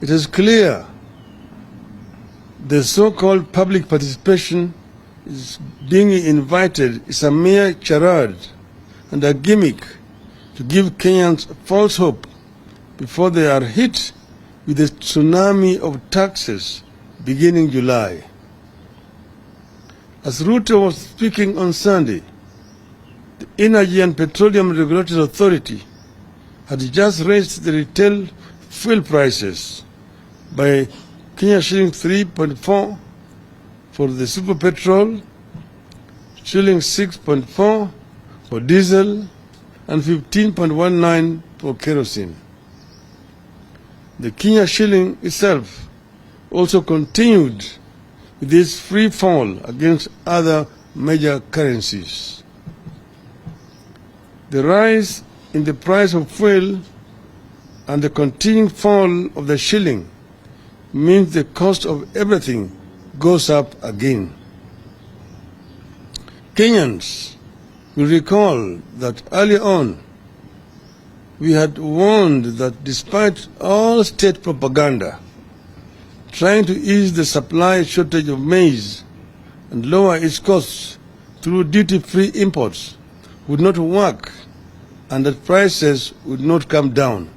It is clear the so-called public participation is being invited is a mere charade and a gimmick to give Kenyans false hope before they are hit with a tsunami of taxes beginning July. As Ruto was speaking on Sunday, the Energy and Petroleum Regulatory Authority had just raised the retail fuel prices by Kenya shilling 3.4 for the super petrol, shilling 6.4 for diesel, and 15.19 for kerosene. The Kenya shilling itself also continued with this free fall against other major currencies. The rise in the price of fuel and the continuing fall of the shilling means the cost of everything goes up again. Kenyans will recall that earlier on we had warned that despite all state propaganda trying to ease the supply shortage of maize and lower its costs through duty-free imports would not work and that prices would not come down.